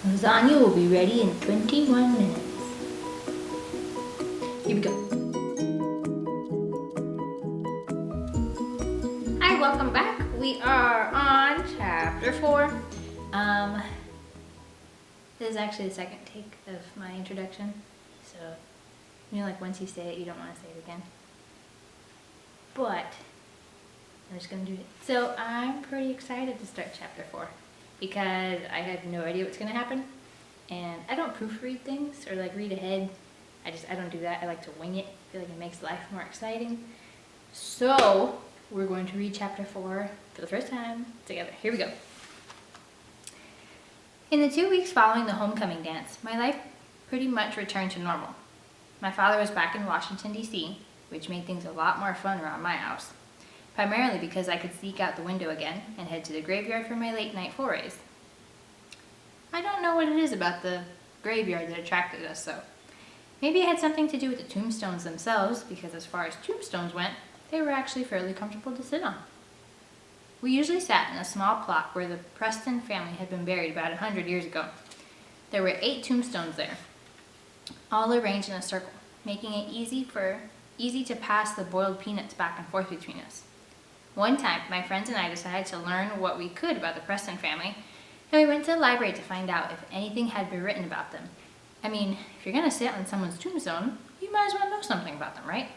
Lasagna will be ready in 21 minutes. Here we go. Hi, welcome back. We are on chapter 4. This is actually the second take of my introduction. So, like once you say it, you don't want to say it again. But, I'm just going to do it. So, I'm pretty excited to start chapter 4 because I have no idea what's going to happen. And I don't proofread things or read ahead. I don't do that. I like to wing it. I feel like it makes life more exciting. So, we're going to read chapter 4 for the first time together. Here we go. In the 2 weeks following the homecoming dance, my life pretty much returned to normal. My father was back in Washington, D.C., which made things a lot more fun around my house, primarily because I could sneak out the window again and head to the graveyard for my late-night forays. I don't know what it is about the graveyard that attracted us, though. Maybe it had something to do with the tombstones themselves, because as far as tombstones went, they were actually fairly comfortable to sit on. We usually sat in a small plot where the Preston family had been buried about 100 years ago. There were 8 tombstones there, all arranged in a circle, making it easy to pass the boiled peanuts back and forth between us. One time, my friends and I decided to learn what we could about the Preston family, and we went to the library to find out if anything had been written about them. I mean, if you're going to sit on someone's tombstone, you might as well know something about them, right?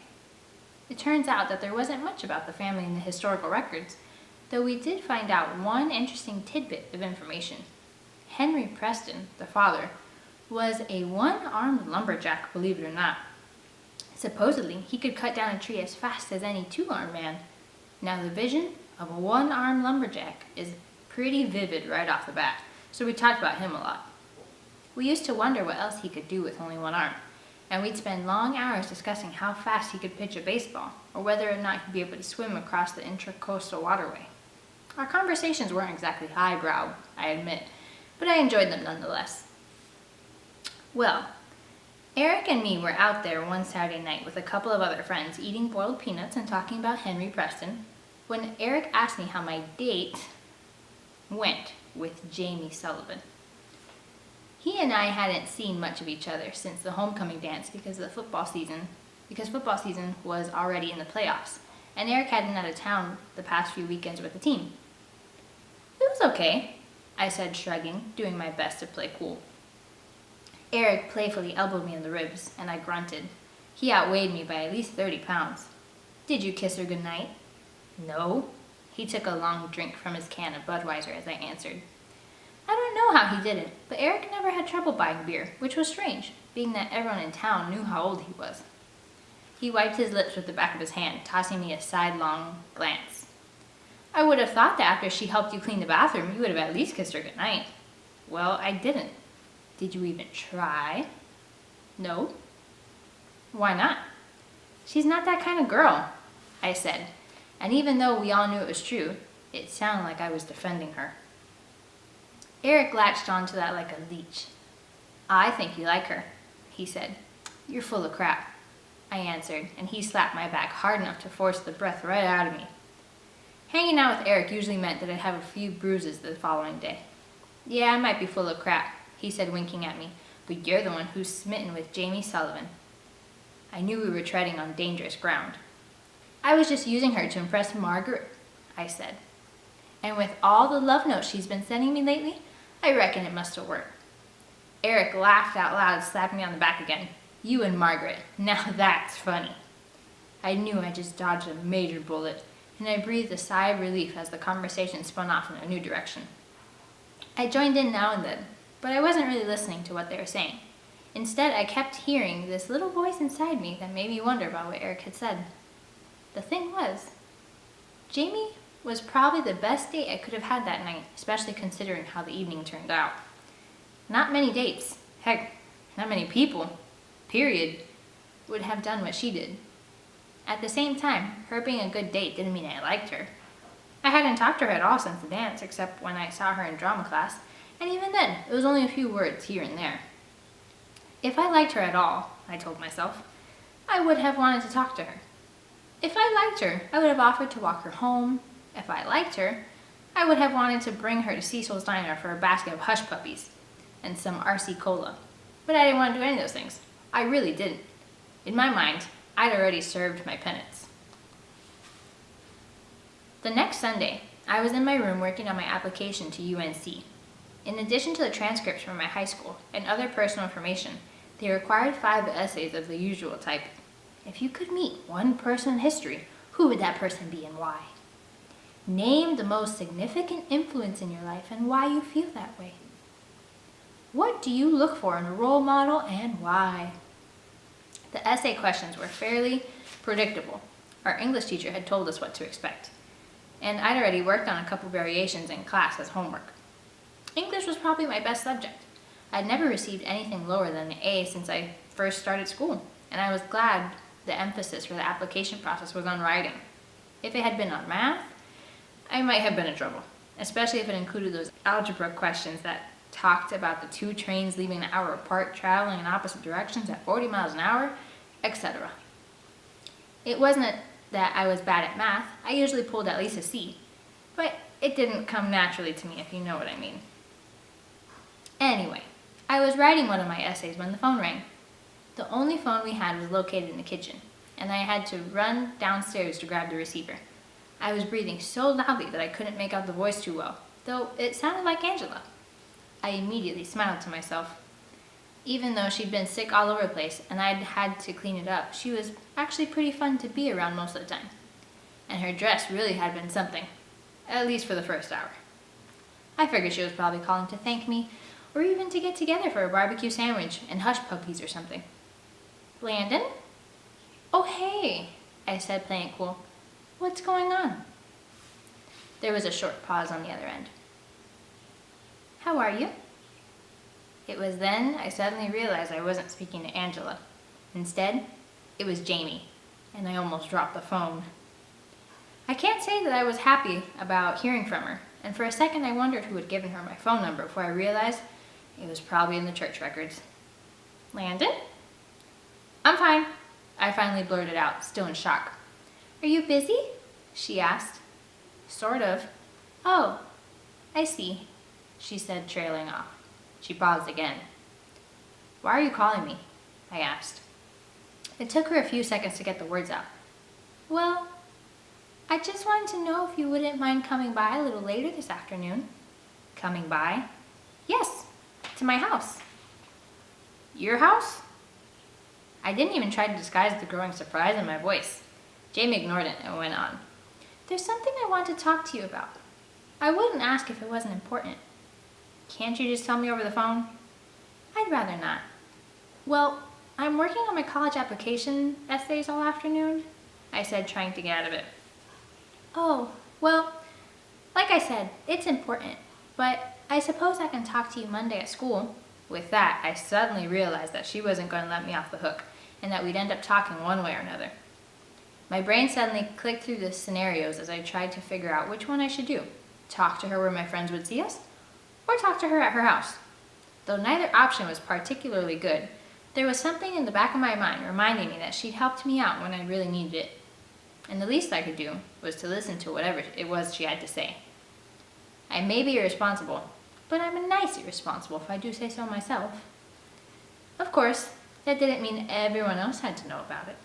It turns out that there wasn't much about the family in the historical records, though we did find out one interesting tidbit of information. Henry Preston, the father, was a one-armed lumberjack, believe it or not. Supposedly, he could cut down a tree as fast as any two-armed man. Now, the vision of a one-armed lumberjack is pretty vivid right off the bat, so we talked about him a lot. We used to wonder what else he could do with only one arm, and we'd spend long hours discussing how fast he could pitch a baseball, or whether or not he'd be able to swim across the intracoastal waterway. Our conversations weren't exactly highbrow, I admit, but I enjoyed them nonetheless. Well, Eric and me were out there one Saturday night with a couple of other friends eating boiled peanuts and talking about Henry Preston when Eric asked me how my date went with Jamie Sullivan. He and I hadn't seen much of each other since the homecoming dance because football season was already in the playoffs, and Eric had been out of town the past few weekends with the team. It was okay, I said, shrugging, doing my best to play cool. Eric playfully elbowed me in the ribs, and I grunted. He outweighed me by at least 30 pounds. Did you kiss her goodnight? No. He took a long drink from his can of Budweiser as I answered. I don't know how he did it, but Eric never had trouble buying beer, which was strange, being that everyone in town knew how old he was. He wiped his lips with the back of his hand, tossing me a sidelong glance. I would have thought that after she helped you clean the bathroom, you would have at least kissed her goodnight. Well, I didn't. Did you even try? No. Why not? She's not that kind of girl, I said, and even though we all knew it was true, it sounded like I was defending her. Eric latched onto that like a leech. I think you like her, he said. You're full of crap, I answered, and he slapped my back hard enough to force the breath right out of me. Hanging out with Eric usually meant that I'd have a few bruises the following day. Yeah, I might be full of crap, he said, winking at me, but you're the one who's smitten with Jamie Sullivan. I knew we were treading on dangerous ground. I was just using her to impress Margaret, I said. And with all the love notes she's been sending me lately, I reckon it must have worked. Eric laughed out loud, slapping me on the back again. You and Margaret, now that's funny. I knew I just dodged a major bullet, and I breathed a sigh of relief as the conversation spun off in a new direction. I joined in now and then, but I wasn't really listening to what they were saying. Instead, I kept hearing this little voice inside me that made me wonder about what Eric had said. The thing was, Jamie was probably the best date I could have had that night, especially considering how the evening turned out. Not many dates, heck, not many people, period, would have done what she did. At the same time, her being a good date didn't mean I liked her. I hadn't talked to her at all since the dance, except when I saw her in drama class, and even then, it was only a few words here and there. If I liked her at all, I told myself, I would have wanted to talk to her. If I liked her, I would have offered to walk her home. If I liked her, I would have wanted to bring her to Cecil's Diner for a basket of hush puppies. and some RC Cola. But I didn't want to do any of those things. I really didn't. In my mind, I'd already served my penance. The next Sunday, I was in my room working on my application to UNC. In addition to the transcripts from my high school and other personal information, they required 5 essays of the usual type. If you could meet one person in history, who would that person be and why? Name the most significant influence in your life and why you feel that way. What do you look for in a role model and why? The essay questions were fairly predictable. Our English teacher had told us what to expect, and I'd already worked on a couple variations in class as homework. English was probably my best subject. I'd never received anything lower than an A since I first started school, and I was glad the emphasis for the application process was on writing. If it had been on math, I might have been in trouble, especially if it included those algebra questions that talked about the 2 trains leaving an hour apart, traveling in opposite directions at 40 miles an hour, etc. It wasn't that I was bad at math. I usually pulled at least a C, but it didn't come naturally to me, if you know what I mean. Anyway, I was writing one of my essays when the phone rang. The only phone we had was located in the kitchen, and I had to run downstairs to grab the receiver. I was breathing so loudly that I couldn't make out the voice too well, though it sounded like Angela. I immediately smiled to myself. Even though she'd been sick all over the place and I'd had to clean it up, she was actually pretty fun to be around most of the time. And her dress really had been something, at least for the first hour. I figured she was probably calling to thank me, or even to get together for a barbecue sandwich and hush puppies or something. Landon? Oh, hey, I said, playing it cool. What's going on? There was a short pause on the other end. How are you? It was then I suddenly realized I wasn't speaking to Angela. Instead, it was Jamie, and I almost dropped the phone. I can't say that I was happy about hearing from her, and for a second I wondered who had given her my phone number before I realized it was probably in the church records. Landon? I'm fine, I finally blurted out, still in shock. Are you busy? She asked. Sort of. Oh, I see, she said, trailing off. She paused again. Why are you calling me? I asked. It took her a few seconds to get the words out. Well, I just wanted to know if you wouldn't mind coming by a little later this afternoon. Coming by? Yes, to my house. Your house? I didn't even try to disguise the growing surprise in my voice. Jamie ignored it and went on. There's something I want to talk to you about. I wouldn't ask if it wasn't important. Can't you just tell me over the phone? I'd rather not. Well, I'm working on my college application essays all afternoon, I said, trying to get out of it. Oh, well, like I said, it's important, but I suppose I can talk to you Monday at school. With that, I suddenly realized that she wasn't going to let me off the hook, and that we'd end up talking one way or another. My brain suddenly clicked through the scenarios as I tried to figure out which one I should do. Talk to her where my friends would see us, or talk to her at her house. Though neither option was particularly good, there was something in the back of my mind reminding me that she'd helped me out when I really needed it. And the least I could do was to listen to whatever it was she had to say. I may be irresponsible, but I'm a nice irresponsible if I do say so myself. Of course, that didn't mean everyone else had to know about it.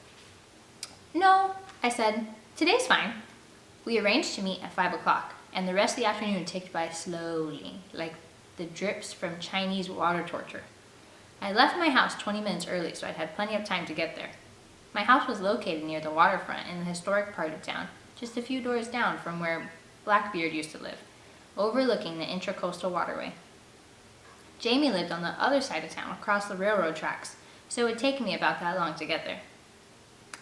No, I said, today's fine. We arranged to meet at 5 o'clock, and the rest of the afternoon ticked by slowly, like the drips from Chinese water torture. I left my house 20 minutes early, so I'd had plenty of time to get there. My house was located near the waterfront in the historic part of town, just a few doors down from where Blackbeard used to live, overlooking the intracoastal waterway. Jamie lived on the other side of town, across the railroad tracks, so it would take me about that long to get there.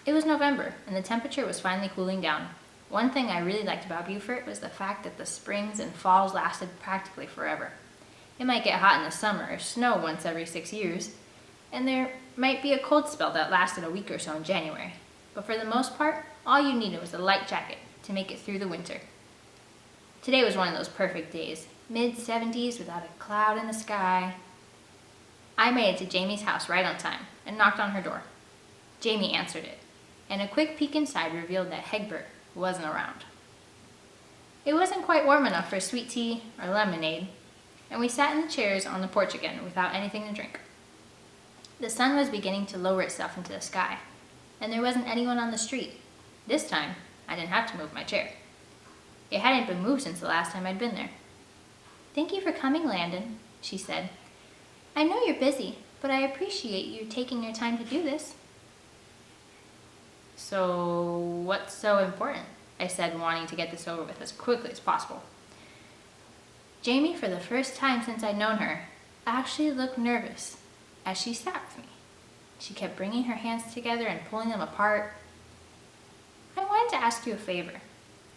It was November, and the temperature was finally cooling down. One thing I really liked about Beaufort was the fact that the springs and falls lasted practically forever. It might get hot in the summer or snow once every 6 years, and there might be a cold spell that lasted a week or so in January. But for the most part, all you needed was a light jacket to make it through the winter. Today was one of those perfect days, mid-70s without a cloud in the sky. I made it to Jamie's house right on time and knocked on her door. Jamie answered it, and a quick peek inside revealed that Hegbert wasn't around. It wasn't quite warm enough for sweet tea or lemonade, and we sat in the chairs on the porch again without anything to drink. The sun was beginning to lower itself into the sky, and there wasn't anyone on the street. This time, I didn't have to move my chair. It hadn't been moved since the last time I'd been there. "Thank you for coming, Landon," she said. "I know you're busy, but I appreciate you taking your time to do this." "So, what's so important?" I said, wanting to get this over with as quickly as possible. Jamie, for the first time since I'd known her, actually looked nervous as she sat with me. She kept bringing her hands together and pulling them apart. "I wanted to ask you a favor,"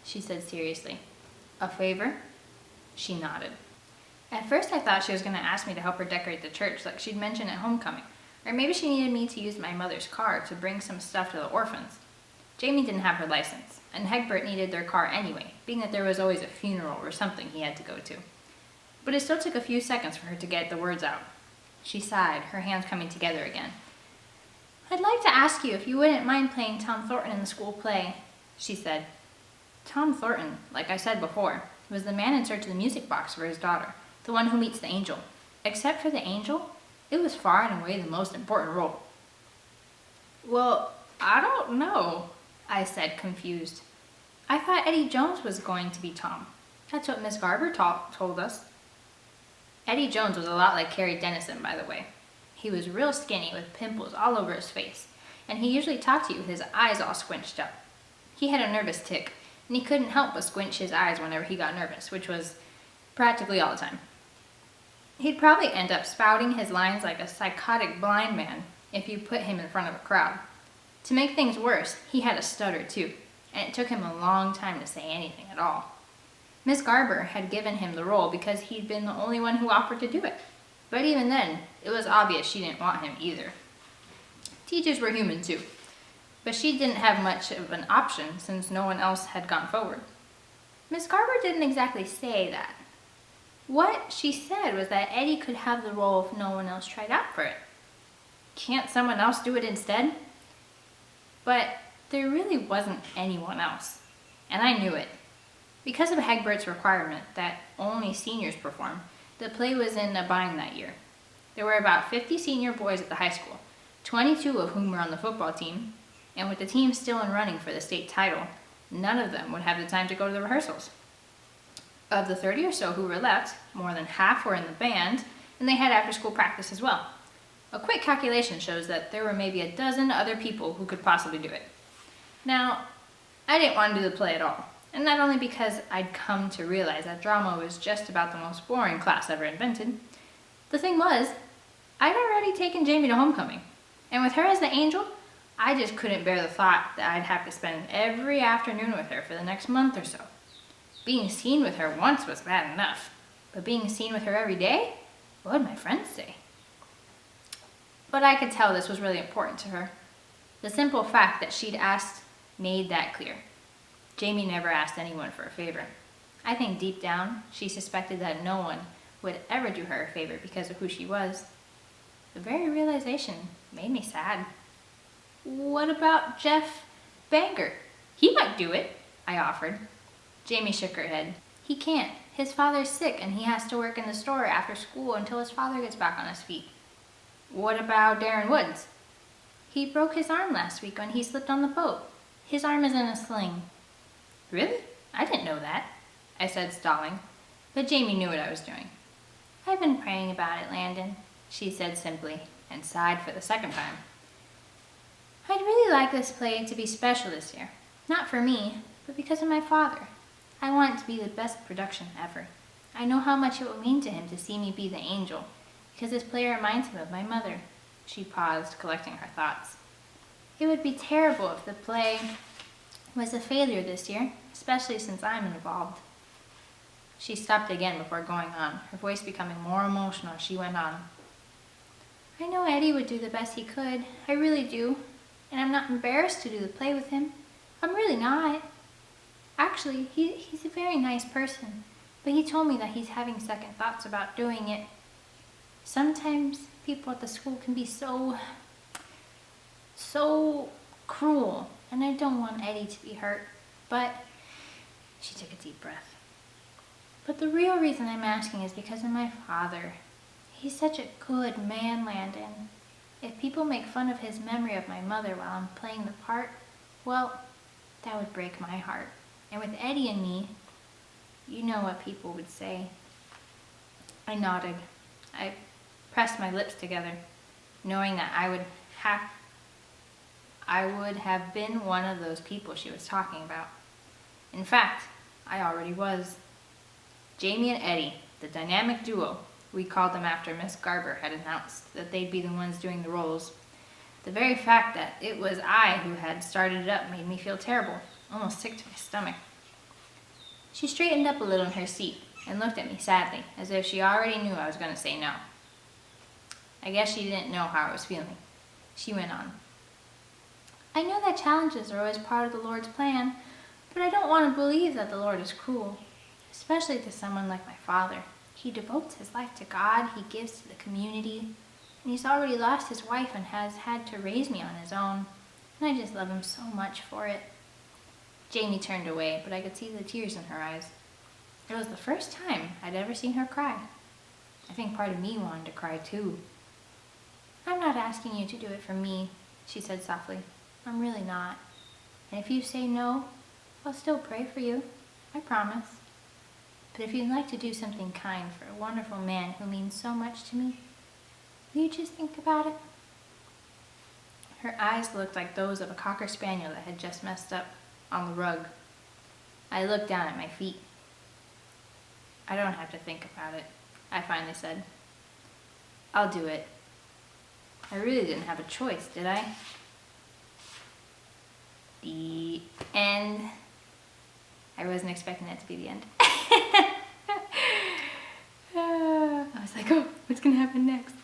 she said seriously. "A favor?" She nodded. At first I thought she was going to ask me to help her decorate the church like she'd mentioned at homecoming, or maybe she needed me to use my mother's car to bring some stuff to the orphans. Jamie didn't have her license, and Hegbert needed their car anyway, being that there was always a funeral or something he had to go to. But it still took a few seconds for her to get the words out. She sighed, her hands coming together again. "I'd like to ask you if you wouldn't mind playing Tom Thornton in the school play," she said. Tom Thornton, like I said before, was the man in search of the music box for his daughter, the one who meets the angel. Except for the angel, it was far and away the most important role. "Well, I don't know," I said, confused. "I thought Eddie Jones was going to be Tom. That's what Miss Garber told us." Eddie Jones was a lot like Carrie Dennison, by the way. He was real skinny with pimples all over his face, and he usually talked to you with his eyes all squinched up. He had a nervous tic, and he couldn't help but squinch his eyes whenever he got nervous, which was practically all the time. He'd probably end up spouting his lines like a psychotic blind man if you put him in front of a crowd. To make things worse, he had a stutter too, and it took him a long time to say anything at all. Miss Garber had given him the role because he'd been the only one who offered to do it. But even then, it was obvious she didn't want him either. Teachers were human too, but she didn't have much of an option since no one else had gone forward. Miss Garber didn't exactly say that. What she said was that Eddie could have the role if no one else tried out for it. Can't someone else do it instead? But there really wasn't anyone else, and I knew it. Because of Hegbert's requirement that only seniors perform, the play was in a bind that year. There were about 50 senior boys at the high school, 22 of whom were on the football team, and with the team still in running for the state title, none of them would have the time to go to the rehearsals. Of the 30 or so who were left, more than half were in the band, and they had after-school practice as well. A quick calculation shows that there were maybe a dozen other people who could possibly do it. Now, I didn't want to do the play at all. And not only because I'd come to realize that drama was just about the most boring class ever invented. The thing was, I'd already taken Jamie to homecoming. And with her as the angel, I just couldn't bear the thought that I'd have to spend every afternoon with her for the next month or so. Being seen with her once was bad enough. But being seen with her every day? What would my friends say? But I could tell this was really important to her. The simple fact that she'd asked made that clear. Jamie never asked anyone for a favor. I think deep down, she suspected that no one would ever do her a favor because of who she was. The very realization made me sad. "What about Jeff Banger? He might do it," I offered. Jamie shook her head. "He can't. His father's sick and he has to work in the store after school until his father gets back on his feet." "What about Darren Woods?" "He broke his arm last week when he slipped on the boat. His arm is in a sling." "Really? I didn't know that," I said, stalling. But Jamie knew what I was doing. "I've been praying about it, Landon," she said simply, and sighed for the second time. "I'd really like this play to be special this year. Not for me, but because of my father. I want it to be the best production ever. I know how much it will mean to him to see me be the angel, because this play reminds him of my mother." She paused, collecting her thoughts. "It would be terrible if the play was a failure this year, especially since I'm involved." She stopped again before going on, her voice becoming more emotional as she went on. "I know Eddie would do the best he could. I really do. And I'm not embarrassed to do the play with him. I'm really not. Actually, he's a very nice person, but he told me that he's having second thoughts about doing it. Sometimes people at the school can be so cruel, and I don't want Eddie to be hurt, but," she took a deep breath, But the real reason I'm asking is because of my father. He's such a good man, Landon. If people make fun of his memory of my mother while I'm playing the part, well, that would break my heart. And with Eddie and me, you know what people would say. I nodded. I pressed my lips together, knowing that I would have been one of those people she was talking about. In fact, I already was. Jamie and Eddie, the dynamic duo, we called them after Miss Garber had announced that they'd be the ones doing the roles. The very fact that it was I who had started it up made me feel terrible, almost sick to my stomach. She straightened up a little in her seat and looked at me sadly, as if she already knew I was going to say no. I guess she didn't know how I was feeling. She went on. I know that challenges are always part of the Lord's plan, but I don't want to believe that the Lord is cruel, especially to someone like my father. He devotes his life to God, he gives to the community, and he's already lost his wife and has had to raise me on his own, and I just love him so much for it. Jamie turned away, but I could see the tears in her eyes. It was the first time I'd ever seen her cry. I think part of me wanted to cry too. I'm not asking you to do it for me, she said softly. I'm really not. And if you say no, I'll still pray for you. I promise. But if you'd like to do something kind for a wonderful man who means so much to me, will you just think about it? Her eyes looked like those of a cocker spaniel that had just messed up on the rug. I looked down at my feet. I don't have to think about it, I finally said. I'll do it. I really didn't have a choice, did I? The end. I wasn't expecting that to be the end. I was like, oh, what's gonna happen next?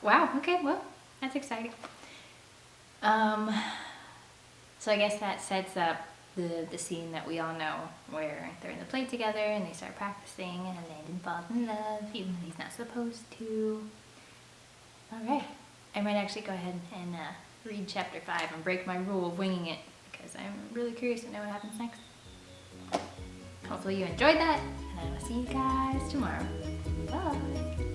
Wow, okay, well, that's exciting. So I guess that sets up the scene that we all know, where they're in the play together and they start practicing and Landon falls in love, even though he's not supposed to. Alright, I might actually go ahead and read chapter 5 and break my rule of winging it, because I'm really curious to know what happens next. Hopefully you enjoyed that, and I will see you guys tomorrow. Bye!